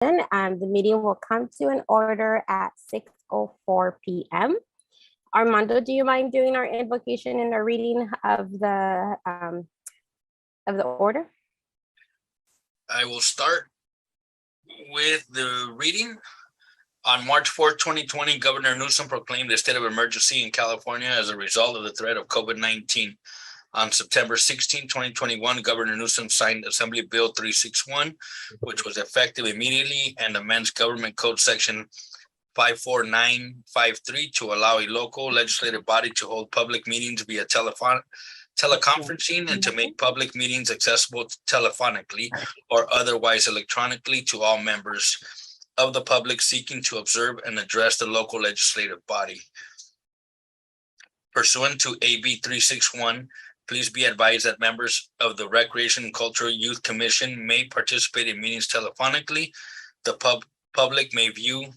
The meeting will come to an order at 6:04 p.m. Armando, do you mind doing our invocation and a reading of the order? I will start with the reading. On March 4th, 2020, Governor Newsom proclaimed a state of emergency in California as a result of the threat of COVID-19. On September 16, 2021, Governor Newsom signed Assembly Bill 361, which was effective immediately and amends Government Code Section 54953 to allow a local legislative body to hold public meetings via teleconferencing and to make public meetings accessible telephonically or otherwise electronically to all members of the public seeking to observe and address the local legislative body. Pursuant to AB 361, please be advised that members of the Recreation and Cultural Youth Commission may participate in meetings telephonically. The public may view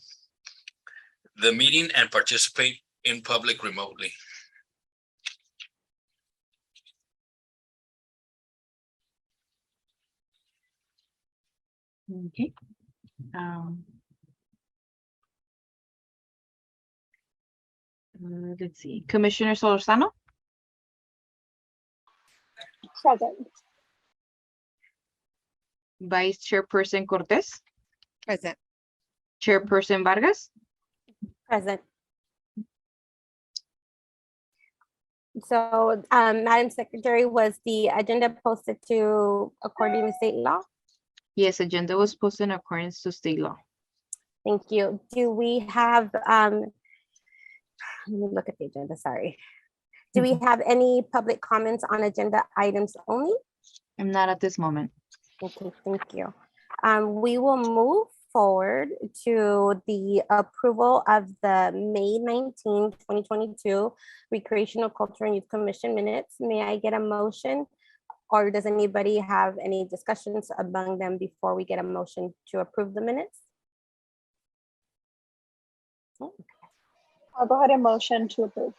the meeting and participate in public remotely. Okay. Let's see. Commissioner Solorzano? Present. Vice Chairperson Cortez? Present. Chairperson Vargas? Present. So, Madam Secretary, was the agenda posted to according to state law? Yes, agenda was posted in accordance to state law. Thank you. Do we have, let me look at the agenda, sorry. Do we have any public comments on agenda items only? I'm not at this moment. Okay, thank you. We will move forward to the approval of the May 19, 2022 Recreational Culture and Youth Commission minutes. May I get a motion? Or does anybody have any discussions among them before we get a motion to approve the minutes? Okay. I'll go ahead and motion to approve.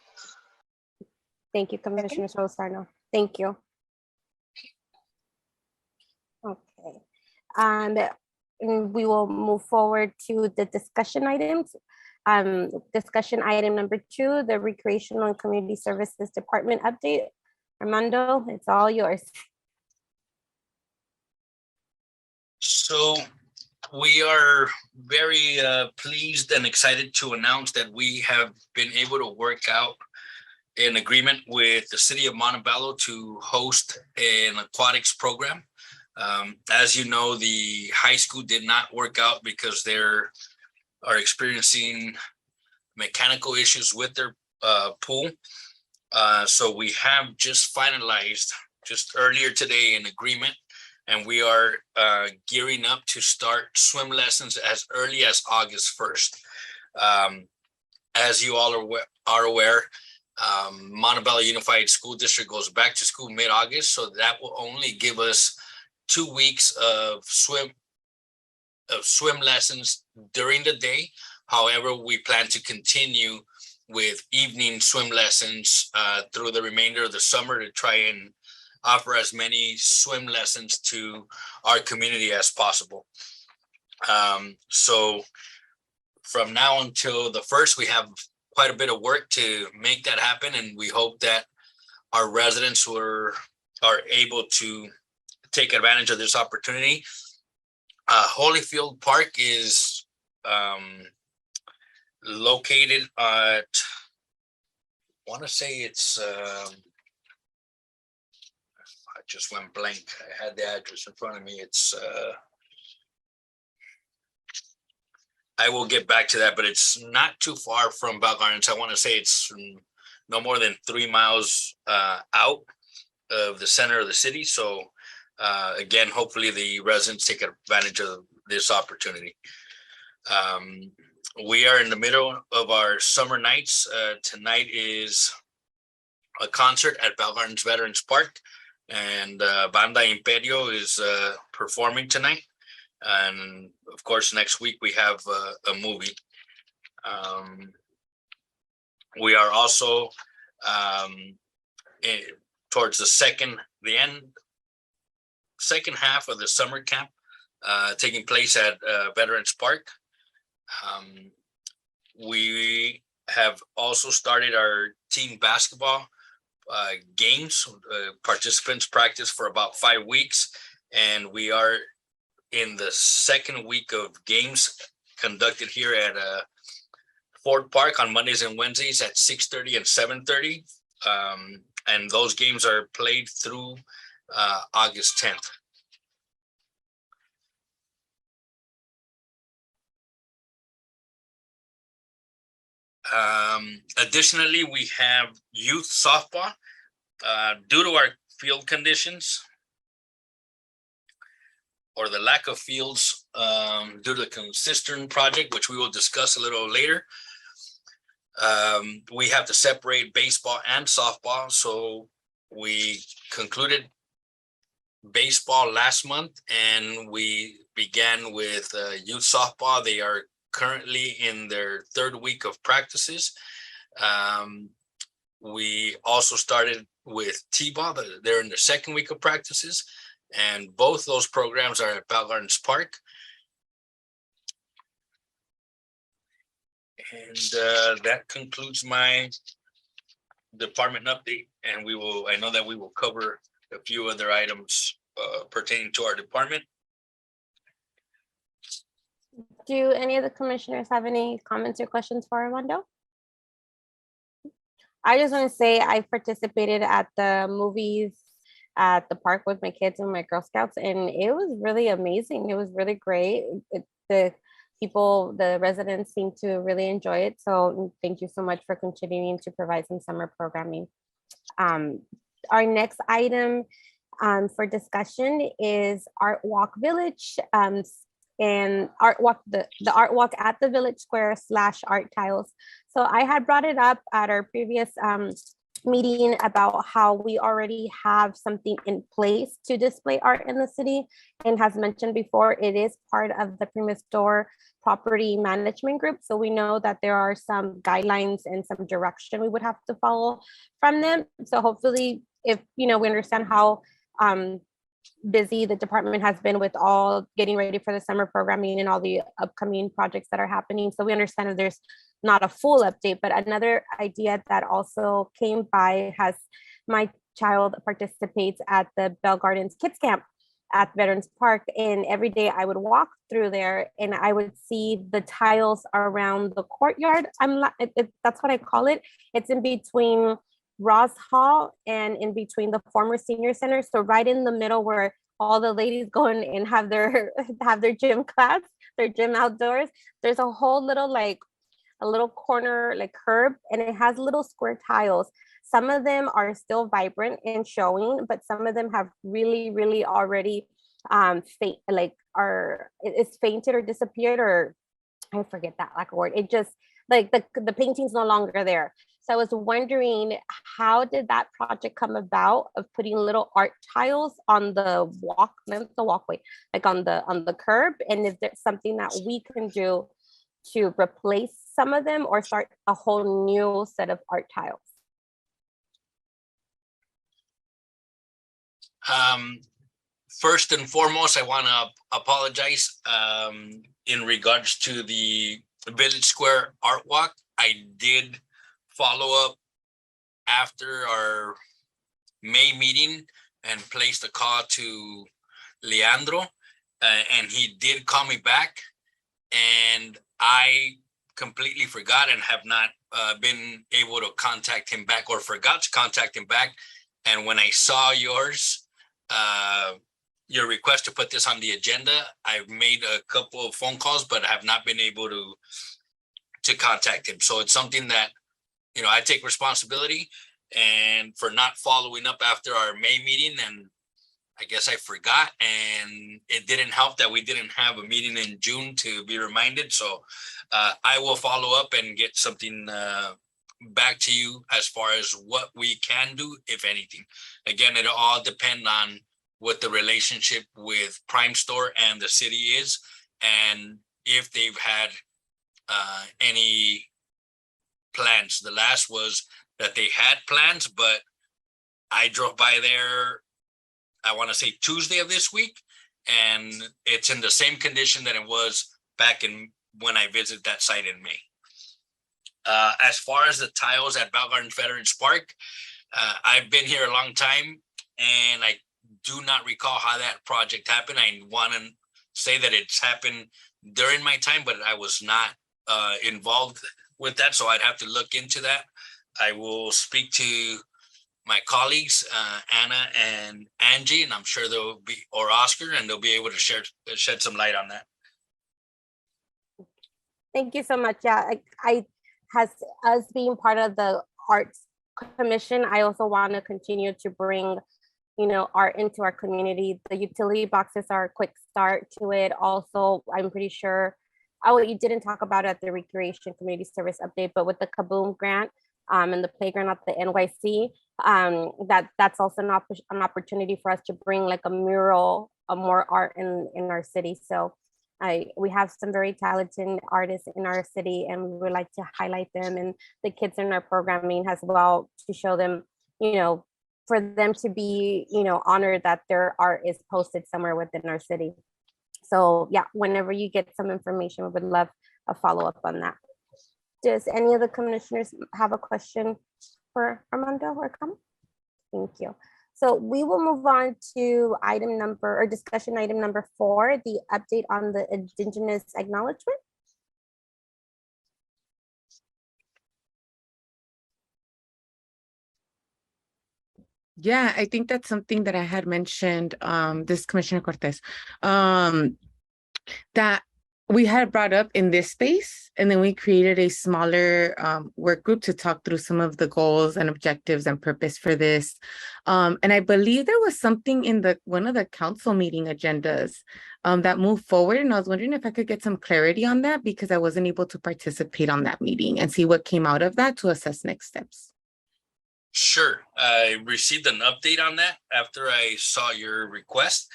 Thank you, Commissioner Solorzano. Thank you. Okay. And we will move forward to the discussion items. Discussion item number 2, the Recreational and Community Services Department update. Armando, it's all yours. So we are very pleased and excited to announce that we have been able to work out an agreement with the city of Montebello to host an aquatics program. As you know, the high school did not work out because they are experiencing mechanical issues with their pool. So we have just finalized just earlier today an agreement, and we are gearing up to start swim lessons as early as August 1st. As you all are aware, Montebello Unified School District goes back to school mid-August, so that will only give us 2 weeks of swim lessons during the day. However, we plan to continue with evening swim lessons through the remainder of the summer to try and offer as many swim lessons to our community as possible. So from now until the 1st, we have quite a bit of work to make that happen, and we hope that our residents are able to take advantage of this opportunity. Holyfield Park is located at, I want to say it's, I just went blank. I had the address in front of me. It's, I will get back to that, but it's not too far from Bell Gardens. I want to say it's no more than 3 miles out of the center of the city. So again, hopefully the residents take advantage of this opportunity. We are in the middle of our summer nights. Tonight is a concert at Bell Gardens Veterans Park, and Banda Imperio is performing tonight. And of course, next week we have a movie. We are also towards the second half of the summer camp. taking place at Veterans Park. We have also started our team basketball games. Participants practice for about 5 weeks, and we are in the second week of games conducted here at Ford Park on Mondays and Wednesdays at 6:30 and 7:30. And those games are played through August 10th. Additionally, we have youth softball. Due to our field conditions or the lack of fields due to the cistern project, which we will discuss a little later, we have to separate baseball and softball. So we concluded baseball last month and we began with youth softball. They are currently in their third week of practices. We also started with T-ball. They're in their second week of practices, and both those programs are at Bell Gardens Park. And that concludes my department update. And I know that we will cover a few other items pertaining to our department. Do any of the commissioners have any comments or questions for Armando? I just want to say I participated at the movies at the park with my kids and my Girl Scouts, and it was really amazing. It was really great. The people, the residents seem to really enjoy it. So thank you so much for continuing to provide some summer programming. Our next item for discussion is Art Walk Village. And art walk, the art walk at the Village Square / art tiles. So I had brought it up at our previous meeting about how we already have something in place to display art in the city. And as mentioned before, it is part of the Primus Store Property Management Group. So we know that there are some guidelines and some direction we would have to follow from them. So hopefully, if we understand how busy the department has been with all getting ready for the summer programming and all the upcoming projects that are happening. So we understand that there's not a full update, but another idea that also came by has my child participates at the Bell Gardens Kids Camp at Veterans Park. And every day I would walk through there and I would see the tiles around the courtyard. That's what I call it. It's in between Ross Hall and in between the former senior center. So right in the middle where all the ladies go in and have their gym class, their gym outdoors, there's a whole little a little corner curb, and it has little square tiles. Some of them are still vibrant and showing, but some of them have really, really already it's fainted or disappeared, or I forget that word. It just the painting's no longer there. So I was wondering, how did that project come about of putting little art tiles on the walkway, on the curb? And is there something that we can do to replace some of them or start a whole new set of art tiles? First and foremost, I want to apologize in regards to the Village Square Art Walk. I did follow up after our May meeting and placed a call to Leandro, and he did call me back, and I completely forgot and have not been able to contact him back, or forgot to contact him back. And when I saw your request to put this on the agenda, I've made a couple of phone calls, but have not been able to contact him. So it's something that I take responsibility and for not following up after our May meeting, and I guess I forgot, and it didn't help that we didn't have a meeting in June to be reminded. So I will follow up and get something back to you as far as what we can do, if anything. Again, it all depends on what the relationship with Prime Store and the city is, and if they've had any plans. The last was that they had plans, but I drove by there, I want to say Tuesday of this week, and it's in the same condition that it was back in when I visited that site in May. As far as the tiles at Bell Gardens Veterans Park, I've been here a long time, and I do not recall how that project happened. I want to say that it's happened during my time, but I was not involved with that, so I'd have to look into that. I will speak to my colleagues, Anna and Angie, and I'm sure they'll be, or Oscar, and they'll be able to shed some light on that. Thank you so much. Yeah, I has us being part of the Arts Commission, I also want to continue to bring, you know, art into our community. The utility boxes are a quick start to it. Also, I'm pretty sure, oh, you didn't talk about it at the Recreation Community Service update, but with the Kaboom grant and the playground at the NYC, that's also an opportunity for us to bring like a mural, more art in our city. So we have some very talented artists in our city, and we would like to highlight them and the kids in our programming as well, to show them, you know, for them to be, you know, honored that their art is posted somewhere within our city. So yeah, whenever you get some information, we would love a follow-up on that. Does any of the commissioners have a question for Armando or comment? Thank you. So we will move on to discussion item number 4, the update on the Indigenous acknowledgement. Yeah, I think that's something that I had mentioned, this Commissioner Cortez, that we had brought up in this space, and then we created a smaller work group to talk through some of the goals and objectives and purpose for this. And I believe there was something in one of the council meeting agendas that moved forward, and I was wondering if I could get some clarity on that, because I wasn't able to participate on that meeting and see what came out of that to assess next steps. Sure. I received an update on that after I saw your request,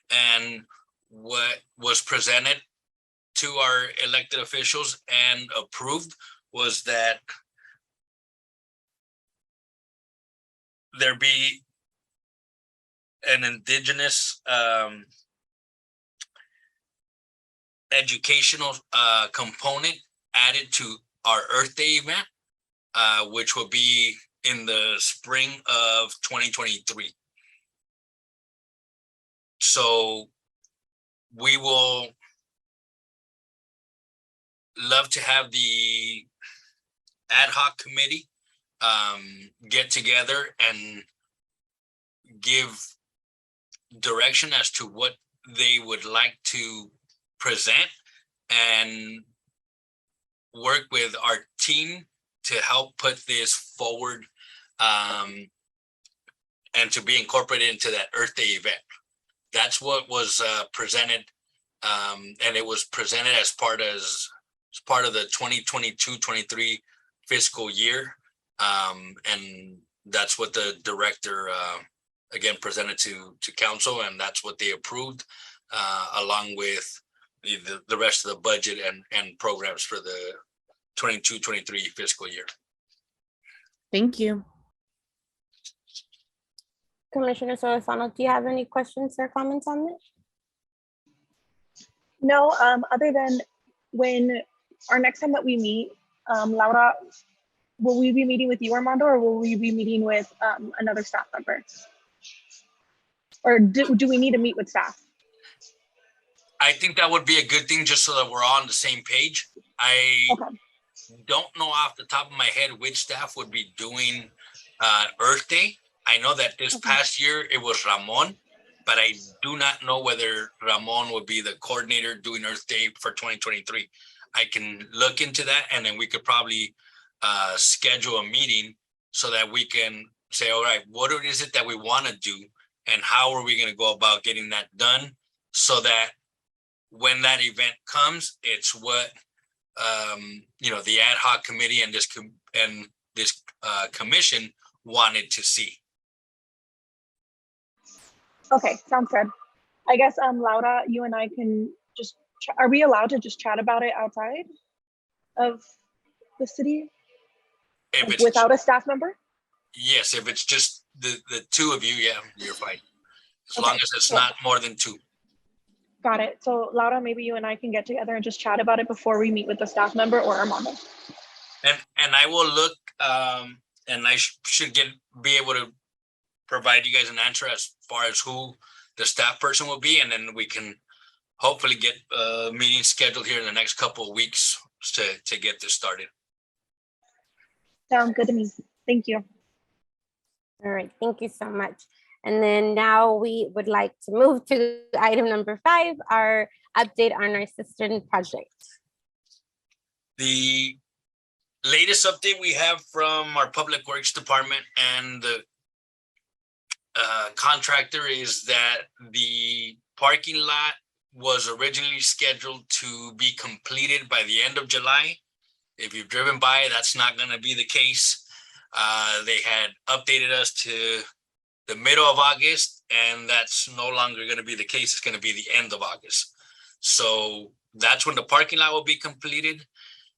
and what was presented to our elected officials and approved was that there be an Indigenous educational component added to our Earth Day event, which will be in the spring of 2023. So we will love to have the ad hoc committee get together and give direction as to what they would like to present, and work with our team to help put this forward and to be incorporated into that Earth Day event. That's what was presented, and it was presented as part of the 2022-23 fiscal year, and that's what the director again presented to council, and that's what they approved, along with the rest of the budget and programs for the 22-23 fiscal year. Thank you. Commissioner Solorzano, do you have any questions or comments on this? No, other than when our next time that we meet, Laura, will we be meeting with you, Armando, or will we be meeting with another staff member? Or do we need to meet with staff? I think that would be a good thing, just so that we're all on the same page. I don't know off the top of my head which staff would be doing Earth Day. I know that this past year it was Ramon, but I do not know whether Ramon would be the coordinator doing Earth Day for 2023. I can look into that, and then we could probably schedule a meeting so that we can say, all right, what is it that we want to do, and how are we going to go about getting that done, so that when that event comes, it's what you know, the ad hoc committee and this commission wanted to see. Okay, sounds good. I guess Laura, you and I can just, are we allowed to just chat about it outside of the city without a staff member? Yes, if it's just the two of you, yeah, you're fine. As long as it's not more than 2. Got it. So Laura, maybe you and I can get together and just chat about it before we meet with the staff member or Armando. And I will look, and I should be able to provide you guys an answer as far as who the staff person will be, and then we can hopefully get a meeting scheduled here in the next couple of weeks to get this started. Sounds good to me. Thank you. All right, thank you so much. And then now we would like to move to item number 5, our update on our cistern project. The latest update we have from our Public Works Department and the contractor is that the parking lot was originally scheduled to be completed by the end of July. If you've driven by, that's not going to be the case. They had updated us to the middle of August, and that's no longer going to be the case. It's going to be the end of August. So that's when the parking lot will be completed.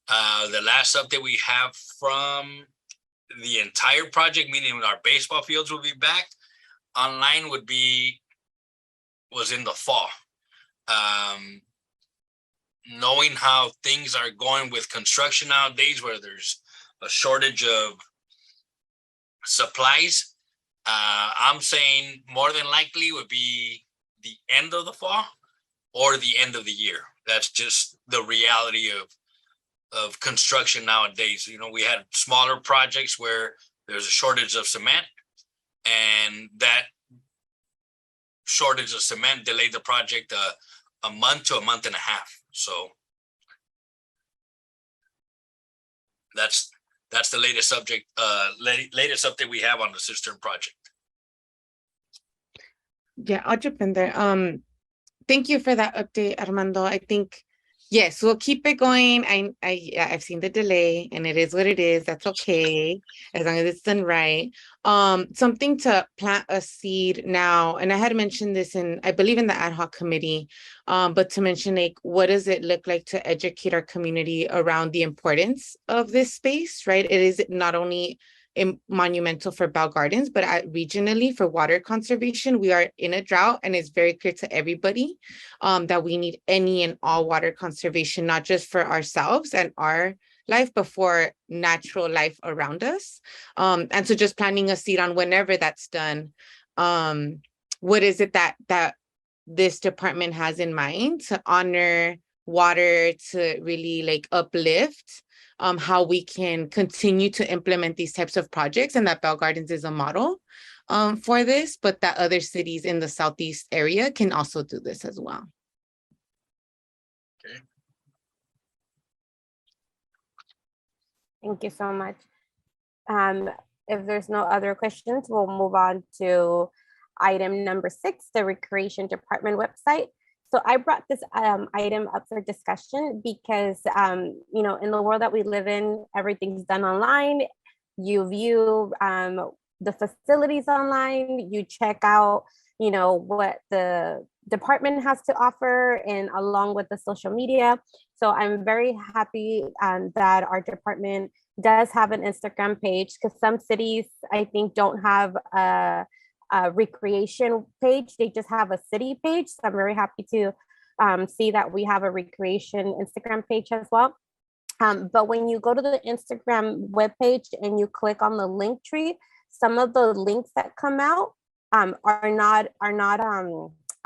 The last update we have from the entire project, meaning our baseball fields will be back online, was in the fall. Knowing how things are going with construction nowadays, where there's a shortage of supplies, I'm saying more than likely would be the end of the fall or the end of the year. That's just the reality of construction nowadays. You know, we had smaller projects where there's a shortage of cement, and that shortage of cement delayed the project a month to a month and a half. So that's the latest subject, latest update we have on the cistern project. Yeah, I'll jump in there. Thank you for that update, Armando. I think, yes, we'll keep it going. I've seen the delay, and it is what it is. That's okay, as long as it's done right. Something to plant a seed now, and I had mentioned this I believe in the ad hoc committee, but to mention, like, what does it look like to educate our community around the importance of this space, right? It is not only monumental for Bell Gardens, but regionally for water conservation. We are in a drought, and it's very clear to everybody that we need any and all water conservation, not just for ourselves and our life, but for natural life around us. And so just planting a seed on whenever that's done, what is it that this department has in mind to honor water, to really like uplift how we can continue to implement these types of projects, and that Bell Gardens is a model for this, but that other cities in the Southeast area can also do this as well. Okay. Thank you so much. If there's no other questions, we'll move on to item number 6, the Recreation Department website. So I brought this item up for discussion because, you know, in the world that we live in, everything's done online. You view the facilities online, you check out, you know, what the department has to offer, and along with the social media. So I'm very happy that our department does have an Instagram page, because some cities, I think, don't have a recreation page. They just have a city page. So I'm very happy to see that we have a recreation Instagram page as well. But when you go to the Instagram webpage and you click on the link tree, some of the links that come out are not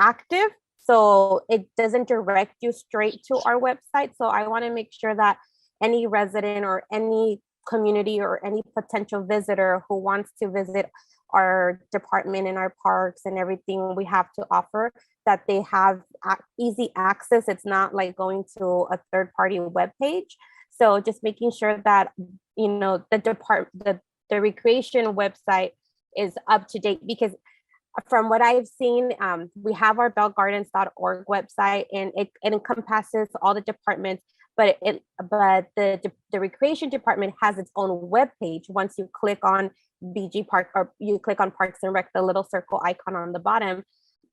active. So it doesn't direct you straight to our website. So I want to make sure that any resident or any community or any potential visitor who wants to visit our department and our parks and everything we have to offer, that they have easy access. It's not like going to a third-party webpage. So just making sure that, you know, the recreation website is up to date, because from what I've seen, we have our bellgardens.org website, and it encompasses all the departments, but the recreation department has its own webpage. Once you click on BG Park, or you click on Parks and Rec, the little circle icon on the bottom,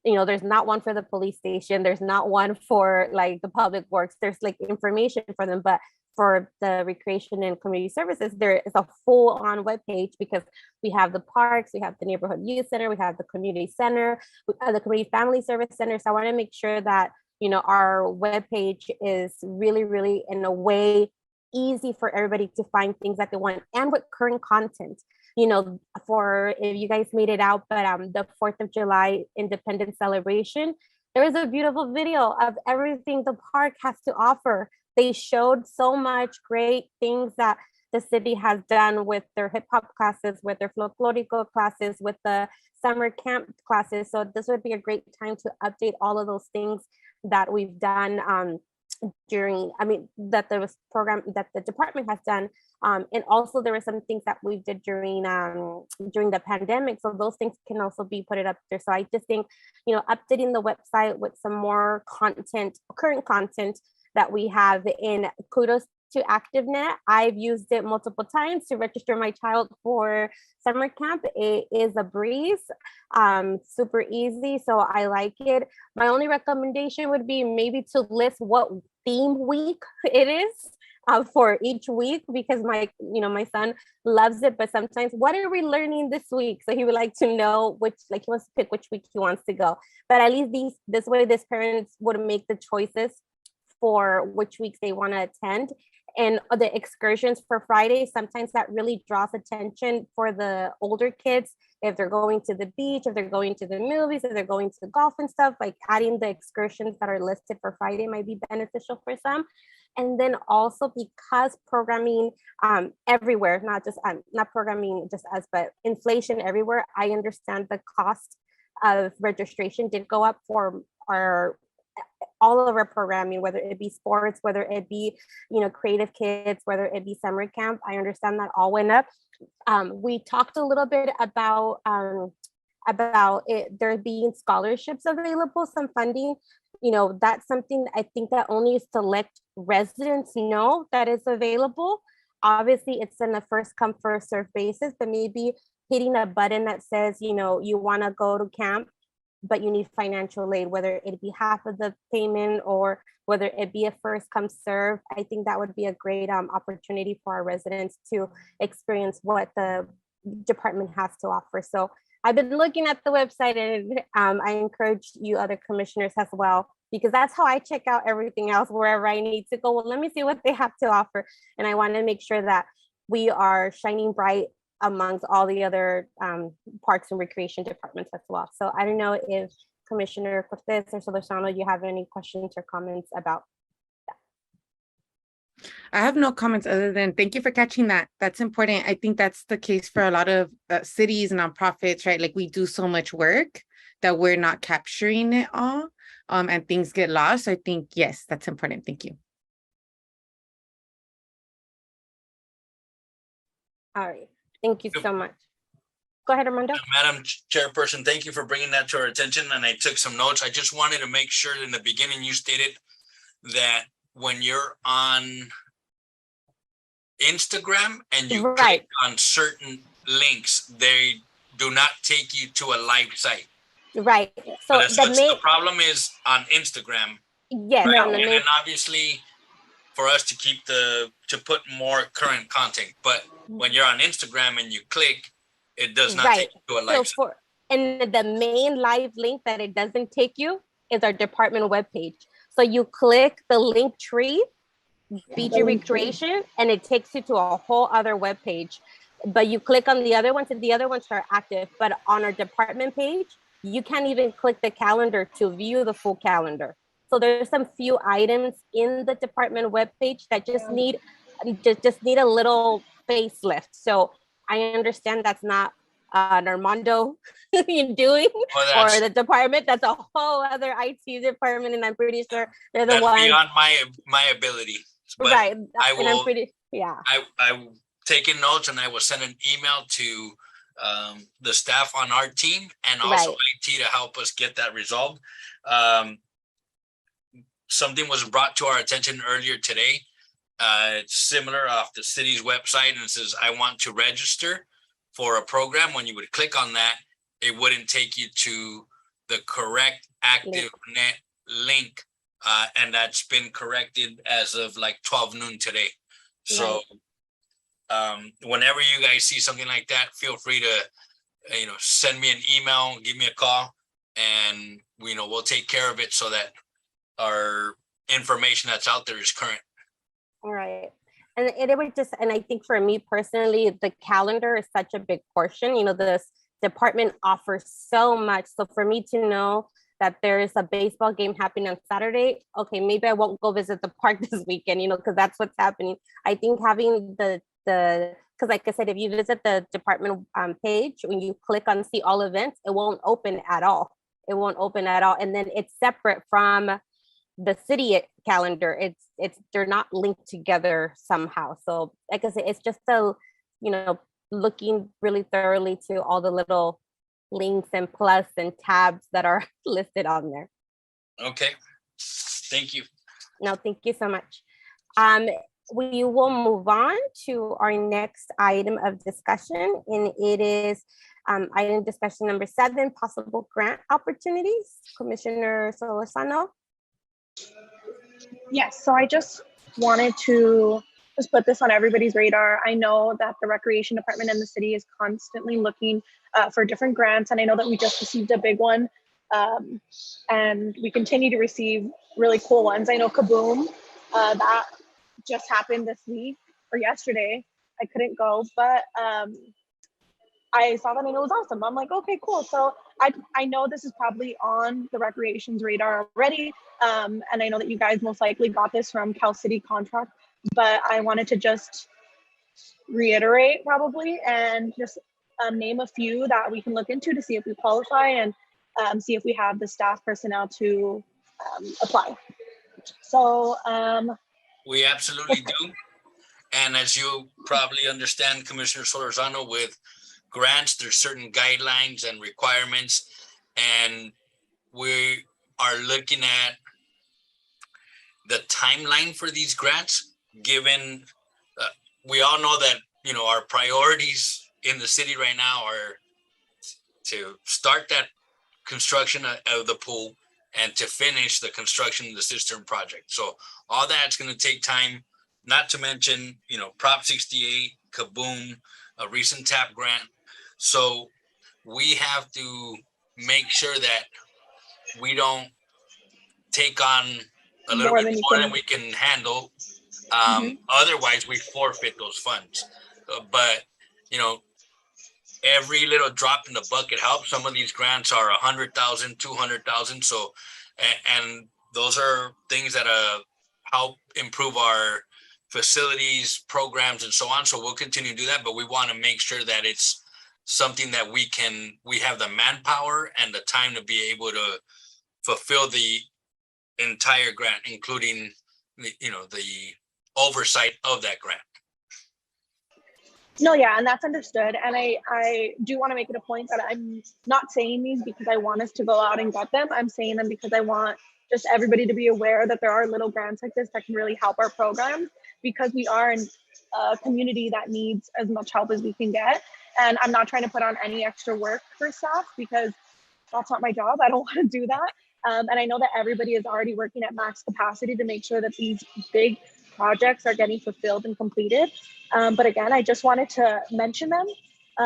you know, there's not one for the police station, there's not one for like the public works, there's like information for them, but for the recreation and community services, there is a full-on webpage, because we have the parks, we have the neighborhood youth center, we have the community center, the community family service center. So I want to make sure that, our webpage is really, really in a way easy for everybody to find things that they want, and with current content. For if you guys made it out, but the 4th of July Independence celebration, there is a beautiful video of everything the park has to offer. They showed so much great things that the city has done with their hip hop classes, with their folklorico classes, with the summer camp classes. So this would be a great time to update all of those things that we've done that there was program that the department has done. And also there were some things that we did during the pandemic. So those things can also be put it up there. So I just think, updating the website with some more content, current content that we have in. Kudos to ActiveNet. I've used it multiple times to register my child for summer camp. It is a breeze, super easy. So I like it. My only recommendation would be maybe to list what theme week it is for each week, because my son loves it, but sometimes, what are we learning this week? So he would like to know he wants to pick which week he wants to go. But at least this way, these parents would make the choices for which weeks they want to attend. And the excursions for Friday, sometimes that really draws attention for the older kids. If they're going to the beach, if they're going to the movies, if they're going to golf and stuff, like adding the excursions that are listed for Friday might be beneficial for some. And then also, because programming everywhere, not programming just us, but inflation everywhere, I understand the cost of registration did go up for all of our programming, whether it be sports, whether it be, creative kids, whether it be summer camp. I understand that all went up. We talked a little bit about there being scholarships available, some funding. That's something I think that only select residents know that is available. Obviously, it's on a first come, first serve basis, but maybe hitting a button that says, you want to go to camp, but you need financial aid, whether it be half of the payment or whether it be a first come serve. I think that would be a great opportunity for our residents to experience what the department has to offer. So I've been looking at the website, and I encourage you other commissioners as well, because that's how I check out everything else wherever I need to go. Well, let me see what they have to offer. And I want to make sure that we are shining bright amongst all the other parks and recreation departments as well. So I don't know if Commissioner Cortez or Solorzano, you have any questions or comments about that? I have no comments other than thank you for catching that. That's important. I think that's the case for a lot of cities and nonprofits, right? Like, we do so much work that we're not capturing it all, and things get lost. I think, yes, that's important. Thank you. All right. Thank you so much. Go ahead, Armando. Madam Chairperson, thank you for bringing that to our attention, and I took some notes. I just wanted to make sure in the beginning you stated that when you're on Instagram and you click on certain links, they do not take you to a live site. Right. So the problem is on Instagram. Yes. Right? And then obviously for us to put more current content, but when you're on Instagram and you click, it does not take you to a live site. And the main live link that it doesn't take you is our department webpage. So you click the link tree, BG Recreation, and it takes you to a whole other webpage. But you click on the other ones, and the other ones are active. But on our department page, you can't even click the calendar to view the full calendar. So there's some few items in the department webpage that just need a little facelift. So I understand that's not an Armando doing or the department. That's a whole other IT department, and I'm pretty sure they're the ones beyond my ability. But right. I will. And I'm pretty, yeah. I taking notes, and I will send an email to the staff on our team and also IT to help us get that resolved. Something was brought to our attention earlier today. It's similar off the city's website, and it says, I want to register for a program. When you would click on that, it wouldn't take you to the correct ActiveNet link. And that's been corrected as of like 12 noon today. So whenever you guys see something like that, feel free to, send me an email, give me a call, and we'll take care of it so that our information that's out there is current. Right. And it would just, and I think for me personally, the calendar is such a big portion. You know, this department offers so much. So for me to know that there is a baseball game happening on Saturday, okay, maybe I won't go visit the park this weekend, you know, because that's what's happening. I think having because like I said, if you visit the department page, when you click on see all events, it won't open at all. It won't open at all. And then it's separate from the city calendar. It's they're not linked together somehow. So like I said, it's just looking really thoroughly to all the little links and plus and tabs that are listed on there. Okay, thank you. No, thank you so much. We will move on to our next item of discussion, and it is item discussion number 7, possible grant opportunities. Commissioner Solorzano. Yes, so I just wanted to just put this on everybody's radar. I know that the recreation department in the city is constantly looking for different grants, and I know that we just received a big one, and we continue to receive really cool ones. I know Kaboom, that just happened this week or yesterday. I couldn't go, but I saw that and it was awesome. I'm like, okay, cool. So I know this is probably on the recreation's radar already. And I know that you guys most likely got this from Cal City contract, but I wanted to just reiterate probably and just name a few that we can look into to see if we qualify and see if we have the staff personnel to apply. So we absolutely do. And as you probably understand, Commissioner Solorzano, with grants, there's certain guidelines and requirements, and we are looking at the timeline for these grants, given we all know that, you know, our priorities in the city right now are to start that construction of the pool and to finish the construction of the cistern project. So all that's going to take time, not to mention, you know, Prop 68, Kaboom, a recent TAP grant. So we have to make sure that we don't take on a little bit more than we can handle. Otherwise, we forfeit those funds. But, you know, every little drop in the bucket helps. Some of these grants are 100,000, 200,000. So, and those are things that help improve our facilities, programs, and so on. So we'll continue to do that, but we want to make sure that it's something that we have the manpower and the time to be able to fulfill the entire grant, including the oversight of that grant. No, yeah, and that's understood. And I do want to make it a point that I'm not saying these because I want us to go out and get them. I'm saying them because I want just everybody to be aware that there are little grants like this that can really help our program, because we are in a community that needs as much help as we can get. And I'm not trying to put on any extra work for staff because that's not my job. I don't want to do that. And I know that everybody is already working at max capacity to make sure that these big projects are getting fulfilled and completed. But again, I just wanted to mention them.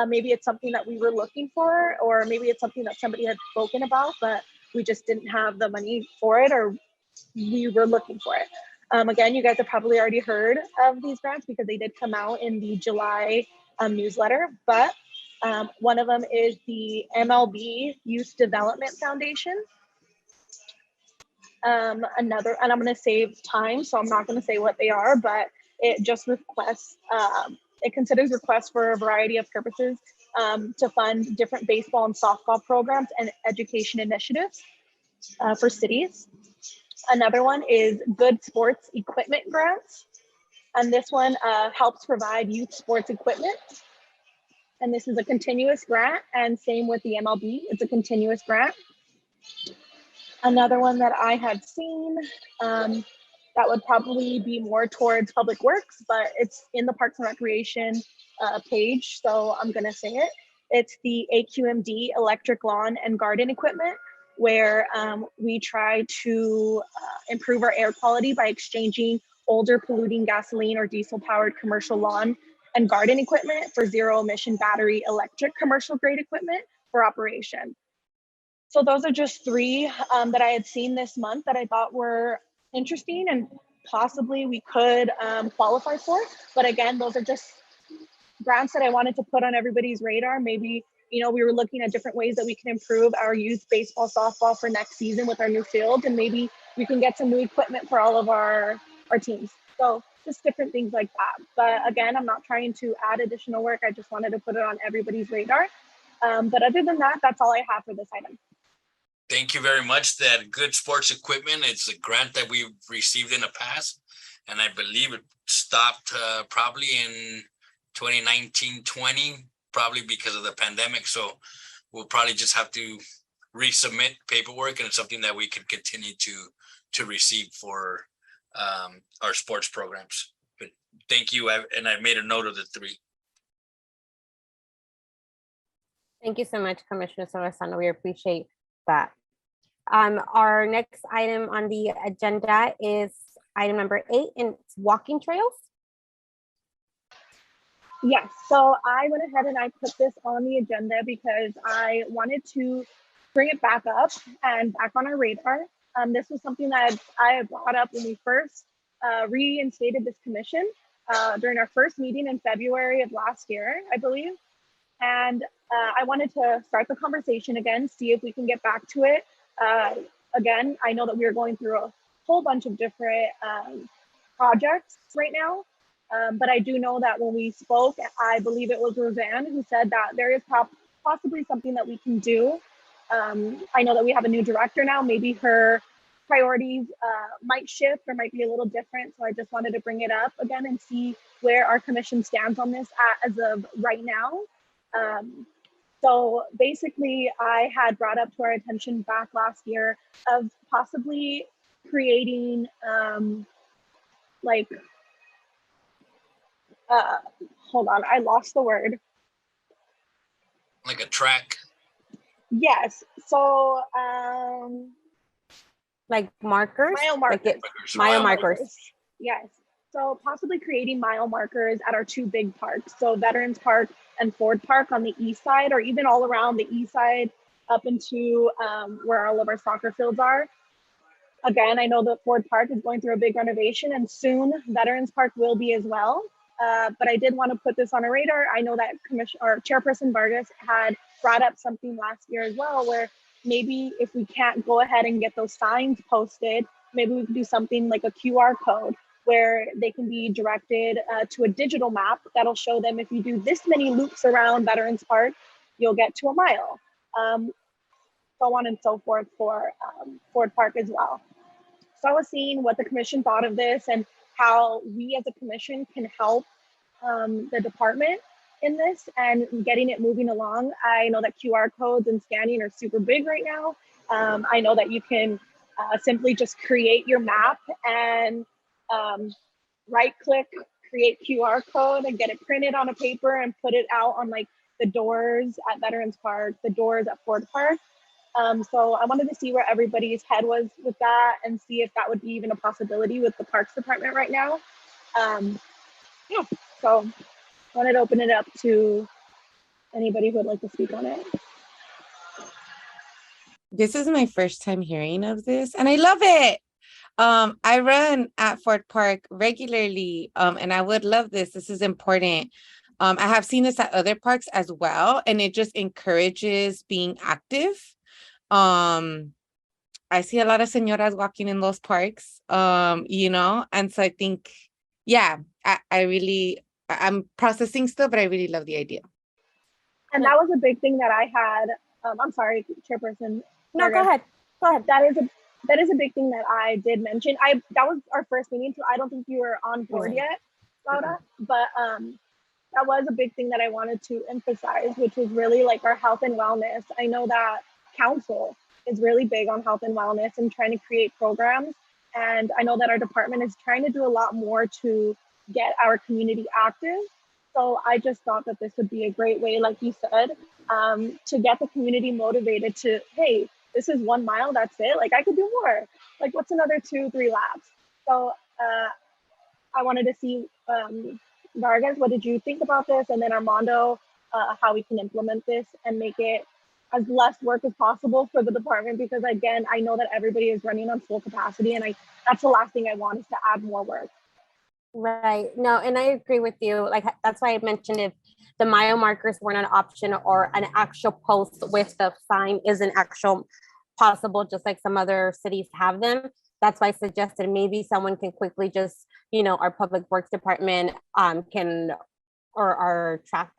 Maybe it's something that we were looking for, or maybe it's something that somebody had spoken about, but we just didn't have the money for it, or we were looking for it. Again, you guys have probably already heard of these grants because they did come out in the July newsletter, but one of them is the MLB Youth Development Foundation. Another, and I'm going to save time, so I'm not going to say what they are, but it just requests, it considers requests for a variety of purposes to fund different baseball and softball programs and education initiatives for cities. Another one is Good Sports Equipment Grants. And this one helps provide youth sports equipment. And this is a continuous grant, and same with the MLB, it's a continuous grant. Another one that I had seen that would probably be more towards Public Works, but it's in the Parks and Recreation page, so I'm gonna say it. It's the AQMD Electric Lawn and Garden Equipment, where we try to improve our air quality by exchanging older polluting gasoline or diesel powered commercial lawn and garden equipment for zero emission battery electric commercial grade equipment for operation. So those are just three that I had seen this month that I thought were interesting and possibly we could qualify for. But again, those are just grants that I wanted to put on everybody's radar. Maybe, you know, we were looking at different ways that we can improve our youth baseball, softball for next season with our new field, and maybe we can get some new equipment for all of our teams. So just different things like that. But again, I'm not trying to add additional work. I just wanted to put it on everybody's radar. But other than that, that's all I have for this item. Thank you very much. That good sports equipment, it's a grant that we've received in the past. And I believe it stopped probably in 2019-20, probably because of the pandemic. So we'll probably just have to resubmit paperwork, and it's something that we can continue to receive for our sports programs. But thank you. And I made a note of the three. Thank you so much, Commissioner Solorzano. We appreciate that. Our next item on the agenda is item number 8, and it's walking trails. Yes, so I went ahead and I put this on the agenda because I wanted to bring it back up and back on our radar. This was something that I had brought up when we first reinstated this commission during our first meeting in February of last year, I believe. And I wanted to start the conversation again, see if we can get back to it. Again, I know that we are going through a whole bunch of different projects right now. But I do know that when we spoke, I believe it was Roseanne who said that there is possibly something that we can do. I know that we have a new director now. Maybe her priorities might shift or might be a little different. So I just wanted to bring it up again and see where our commission stands on this as of right now. So basically, I had brought up to our attention back last year of possibly creating hold on, I lost the word. Like a track. Yes, so Like markers? mile Like markers. mile markers. Yes, so possibly creating mile markers at our two big parks. So Veterans Park and Ford Park on the east side, or even all around the east side up into where all of our soccer fields are. Again, I know that Ford Park is going through a big renovation, and soon Veterans Park will be as well. But I did want to put this on a radar. I know that Chairperson Vargas had brought up something last year as well, where maybe if we can't go ahead and get those signs posted, maybe we could do something like a QR code where they can be directed to a digital map that'll show them if you do this many loops around Veterans Park, you'll get to a mile. So on and so forth for Ford Park as well. So I was seeing what the commission thought of this and how we as a commission can help the department in this and getting it moving along. I know that QR codes and scanning are super big right now. I know that you can simply just create your map and right click, create QR code and get it printed on a paper and put it out on like the doors at Veterans Park, the doors at Ford Park. So I wanted to see where everybody's head was with that and see if that would be even a possibility with the Parks Department right now. Yeah, so I wanted to open it up to anybody who would like to speak on it. This is my first time hearing of this, and I love it. I run at Fort Park regularly, and I would love this. This is important. I have seen this at other parks as well, and it just encourages being active. I see a lot of señoras walking in those parks, you know, and so I think, yeah, I'm processing still, but I really love the idea. And that was a big thing that I had. I'm sorry, Chairperson. No, go ahead. Go ahead. That is a big thing that I did mention. That was our first meeting, so I don't think you were on board yet, Laura. But that was a big thing that I wanted to emphasize, which was really like our health and wellness. I know that council is really big on health and wellness and trying to create programs. And I know that our department is trying to do a lot more to get our community active. So I just thought that this would be a great way, like you said, to get the community motivated to, hey, this is 1 mile, that's it. Like I could do more. Like what's another 2-3 laps? So I wanted to see, Vargas, what did you think about this? And then Armando, how we can implement this and make it as less work as possible for the department, because again, I know that everybody is running on full capacity, and that's the last thing I want is to add more work. Right. No, and I agree with you. Like that's why I mentioned if the mile markers weren't an option or an actual post with the sign isn't actual possible, just like some other cities have them. That's why I suggested maybe someone can quickly just, our public works department can or our traffic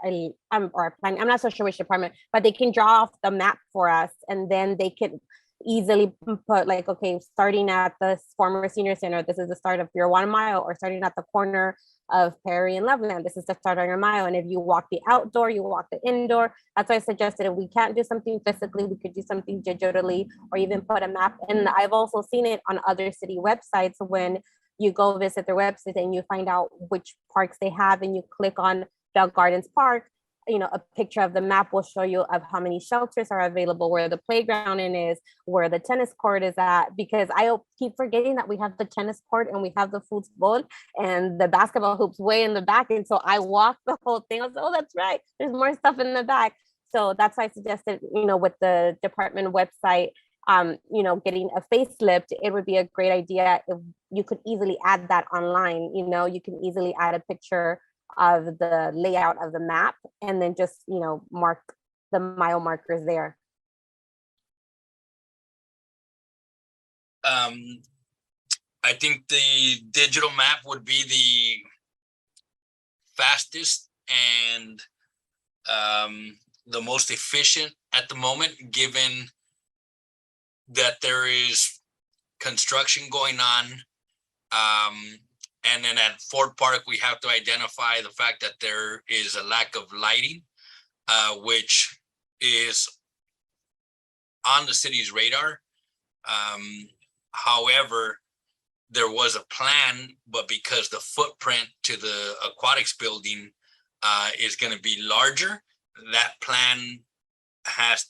or our planning, I'm not so sure which department, but they can draw off the map for us, and then they can easily put like, okay, starting at the former senior center, this is the start of your 1 mile, or starting at the corner of Perry and Loveland, this is the start on your mile. And if you walk the outdoor, you walk the indoor. That's why I suggested if we can't do something physically, we could do something digitally, or even put a map. And I've also seen it on other city websites when you go visit their website and you find out which parks they have, and you click on Bell Gardens Park, a picture of the map will show you of how many shelters are available, where the playground is, where the tennis court is at, because I keep forgetting that we have the tennis court and we have the football and the basketball hoops way in the back. And so I walked the whole thing. I was like, oh, that's right. There's more stuff in the back. So that's why I suggested, with the department website, getting a facelift, it would be a great idea if you could easily add that online. You can easily add a picture of the layout of the map and then just, mark the mile markers there. I think the digital map would be the fastest and the most efficient at the moment, given that there is construction going on. And then at Ford Park, we have to identify the fact that there is a lack of lighting, which is on the city's radar. However, there was a plan, but because the footprint to the aquatics building is going to be larger, that plan has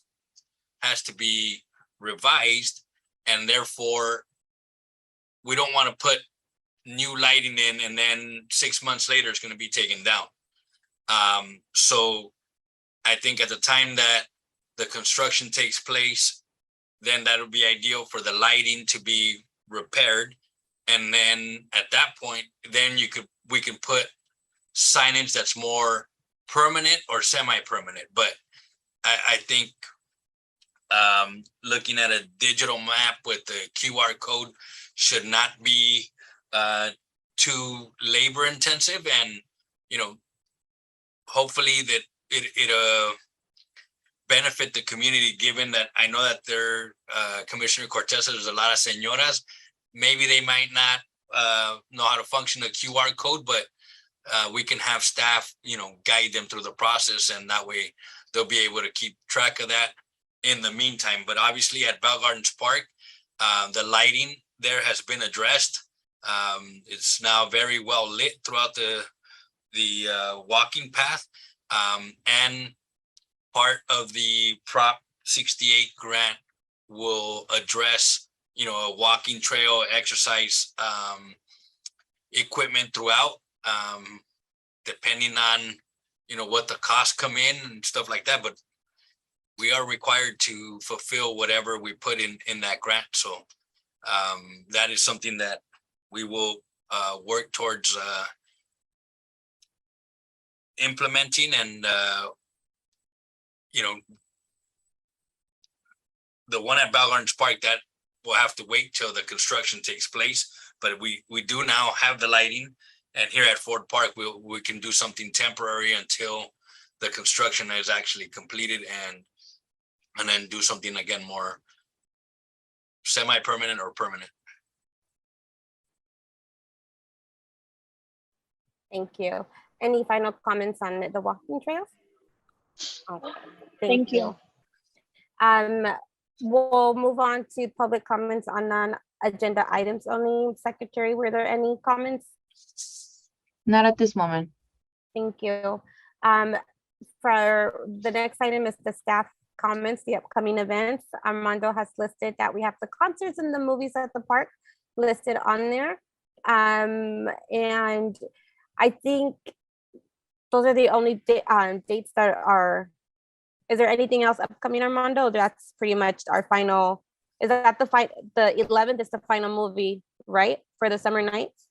to be revised, and therefore we don't want to put new lighting in and then 6 months later it's going to be taken down. So I think at the time that the construction takes place, then that would be ideal for the lighting to be repaired. And then at that point, then we can put signage that's more permanent or semi-permanent. But I think looking at a digital map with the QR code should not be too labor intensive, and hopefully that it benefit the community, given that I know that there Commissioner Cortez, there's a lot of señoras, maybe they might not know how to function the QR code, but we can have staff guide them through the process, and that way they'll be able to keep track of that in the meantime. But obviously at Bell Gardens Park, the lighting there has been addressed. It's now very well lit throughout the walking path, and part of the Prop 68 grant will address a walking trail, exercise equipment throughout, depending on what the costs come in and stuff like that. But we are required to fulfill whatever we put in that grant. So that is something that we will work towards implementing. And the one at Bell Gardens Park, that will have to wait till the construction takes place. But we do now have the lighting, and here at Ford Park we can do something temporary until the construction is actually completed, and then do something again more semi-permanent or permanent. Thank you. Any final comments on the walking trails? Okay, Thank you. We'll move on to public comments on non-agenda items only. Secretary, were there any comments? Not at this moment. Thank you. For the next item is the staff comments, the upcoming events. Armando has listed that we have the concerts and the movies at the park listed on there. And I think those are the only dates that are Is there anything else upcoming, Armando? That's pretty much our final, is that the 11th is the final movie, right? For the summer nights?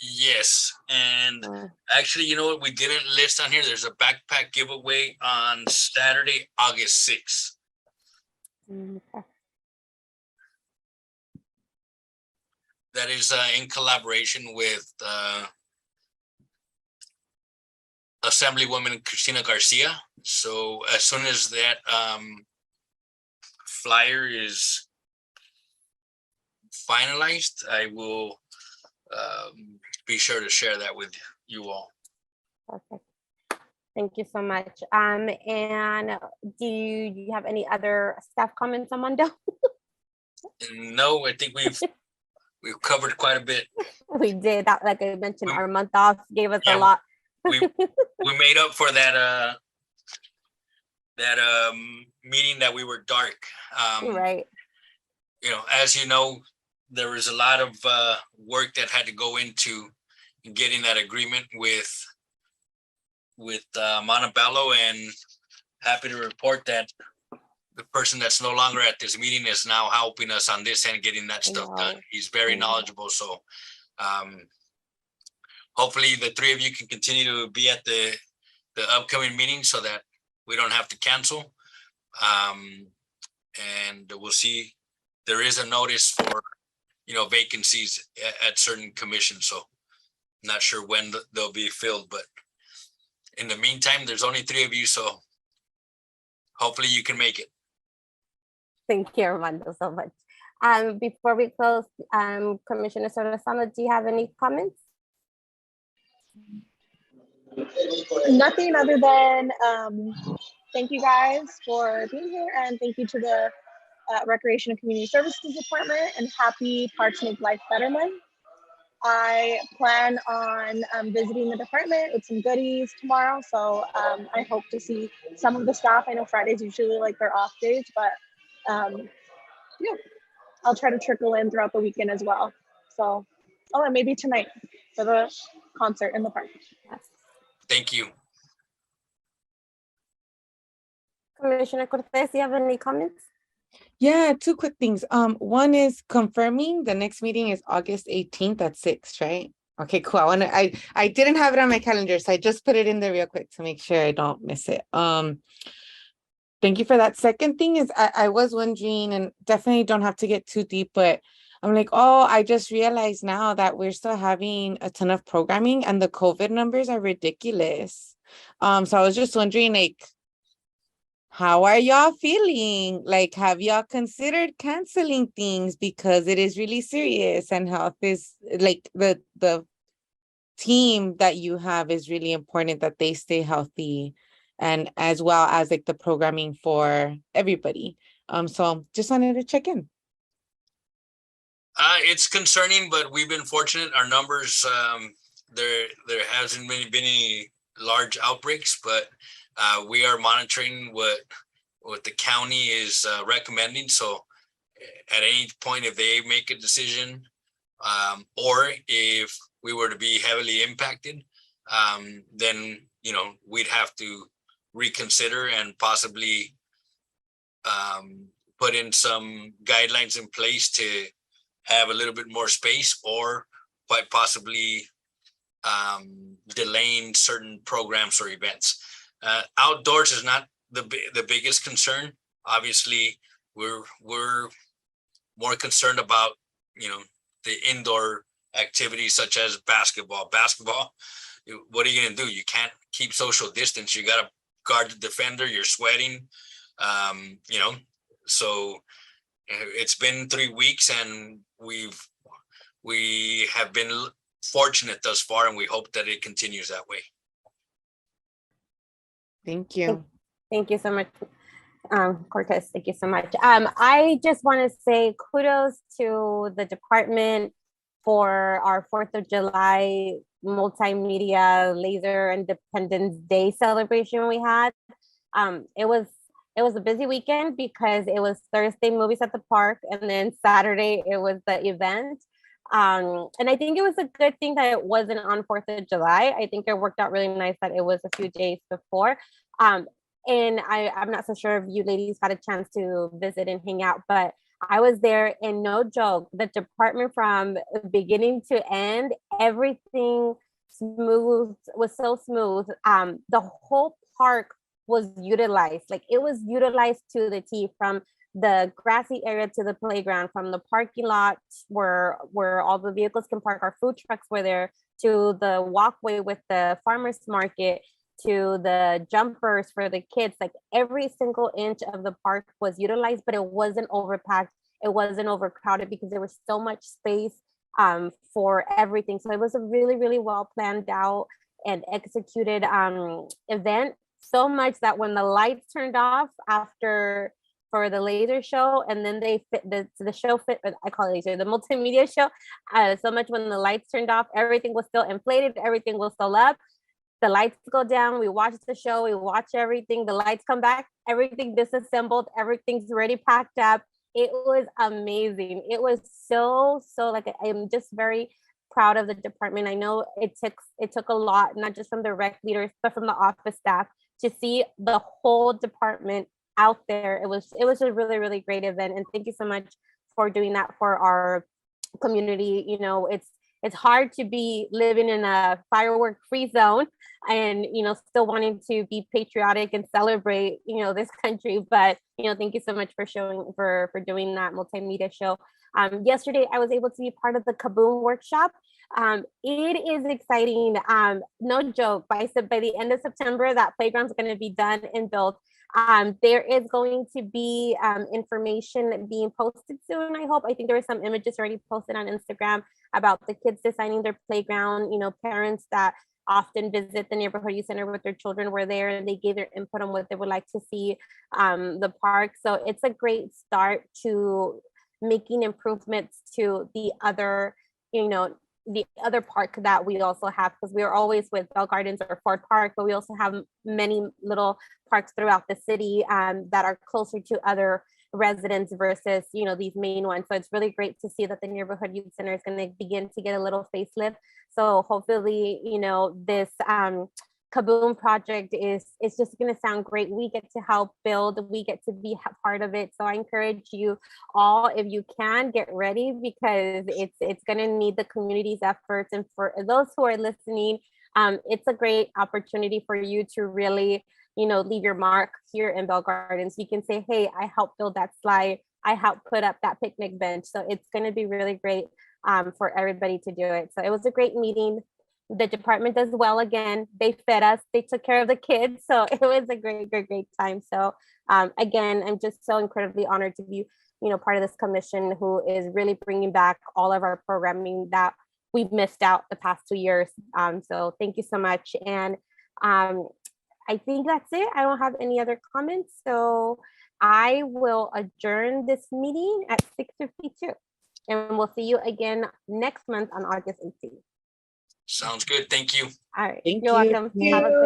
Yes, and actually, you know what? We didn't list on here. There's a backpack giveaway on Saturday, August 6th. Okay. That is in collaboration with Assemblywoman Cristina Garcia. So as soon as that flyer is finalized, I will be sure to share that with you all. Perfect. Thank you so much. And do you have any other staff comments, Armando? No, I think we've covered quite a bit. We did that, like I mentioned, We- our month off gave us Yeah, a lot. we made up for that meeting that we were dark. Right. You know, as you know, there was a lot of work that had to go into getting that agreement with Montebello, and happy to report that the person that's no longer at this meeting is now helping us on this and getting that stuff done. Wow. He's very Yeah. knowledgeable, so hopefully the three of you can continue to be at the upcoming meeting so that we don't have to cancel. And we'll see. There is a notice for, you know, vacancies at certain commissions, so I'm not sure when they'll be filled, but in the meantime, there's only three of you, so hopefully you can make it. Thank you, Armando, so much. Before we close, Commissioner Sorosano, do you have any comments? Nothing other than thank you guys for being here, and thank you to the Recreation and Community Services Department, and happy Parks Make Life Better Month. I plan on visiting the department with some goodies tomorrow, so I hope to see some of the staff. I know Fridays usually like their off days, but yeah, I'll try to trickle in throughout the weekend as well. So, oh, and maybe tonight for the concert in the park. Thank you. Commissioner Cortez, do you have any comments? Yeah, two quick things. One is confirming the next meeting is August 18th at 6, right? Okay, cool. I didn't have it on my calendar, so I just put it in there real quick to make sure I don't miss it. Thank you for that. Second thing is I was wondering, and definitely don't have to get too deep, but I'm like, oh, I just realized now that we're still having a ton of programming and the COVID numbers are ridiculous. So I was just wondering, like, how are y'all feeling? Like, have y'all considered canceling things because it is really serious, and health is like the team that you have is really important that they stay healthy, and as well as like the programming for everybody. So just wanted to check in. It's concerning, but we've been fortunate. Our numbers, there hasn't been any large outbreaks, but we are monitoring what the county is recommending. So at any point, if they make a decision, or if we were to be heavily impacted, then, you know, we'd have to reconsider and possibly put in some guidelines in place to have a little bit more space, or quite possibly delaying certain programs or events. Outdoors is not the biggest concern. Obviously, we're more concerned about, you know, the indoor activities such as basketball. What are you going to do? You can't keep social distance. You got to guard the defender. You're sweating, you know, so it's been 3 weeks, and we have been fortunate thus far, and we hope that it continues that way. Thank you. Thank you so much, Cortez. Thank you so much. I just want to say kudos to the department for our 4th of July multimedia laser Independence Day celebration we had. It was a busy weekend because it was Thursday movies at the park, and then Saturday it was the event. And I think it was a good thing that it wasn't on 4th of July. I think it worked out really nice that it was a few days before. And I'm not so sure if you ladies had a chance to visit and hang out, but I was there, and no joke, the department from beginning to end, everything smooth, was so smooth. The whole park was utilized, like it was utilized to the T, from the grassy area to the playground, from the parking lot where all the vehicles can park, our food trucks were there, to the walkway with the farmers market, to the jumpers for the kids. Like every single inch of the park was utilized, but it wasn't overpacked, it wasn't overcrowded, because there was so much space for everything. So it was a really, really well planned out and executed event. So much that when the lights turned off after for the laser show, and then they fit the show fit, I call it laser, the multimedia show, so much when the lights turned off, everything was still inflated, everything was still up. The lights go down, we watch the show, we watch everything, the lights come back, everything disassembled, everything's already packed up. It was amazing. It was so like, I'm just very proud of the department. I know it took a lot, not just from the rec leaders, but from the office staff, to see the whole department out there. It was a really, really great event. And thank you so much for doing that for our community. You know, it's hard to be living in a firework free zone and, you know, still wanting to be patriotic and celebrate, you know, this country. But, you know, thank you so much for doing that multimedia show. Yesterday, I was able to be part of the Kaboom workshop. It is exciting. No joke, by the end of September, that playground's going to be done and built. There is going to be information being posted soon, I hope. I think there were some images already posted on Instagram about the kids designing their playground. You know, parents that often visit the neighborhood youth center with their children were there, and they gave their input on what they would like to see the park. So it's a great start to making improvements to the other, you know, the other park that we also have, because we are always with Bell Gardens or Ford Park, but we also have many little parks throughout the city that are closer to other residents versus, you know, these main ones. So it's really great to see that the neighborhood youth center is going to begin to get a little facelift. So hopefully, you know, this Kaboom project is just going to sound great. We get to help build, we get to be part of it. So I encourage you all, if you can, get ready, because it's going to need the community's efforts. And for those who are listening, it's a great opportunity for you to really, you know, leave your mark here in Bell Gardens. You can say, hey, I helped build that slide, I helped put up that picnic bench. So it's going to be really great for everybody to do it. So it was a great meeting. The department does well again. They fed us, they took care of the kids. So it was a great time. So again, I'm just so incredibly honored to be, you know, part of this commission who is really bringing back all of our programming that we've missed out the past 2 years. So thank you so much. And I think that's it. I don't have any other comments. So I will adjourn this meeting at 6:52. And we'll see you again next month on August 18th. Sounds good. Thank you. All right. Thank You're you. welcome. Yeah. Have a good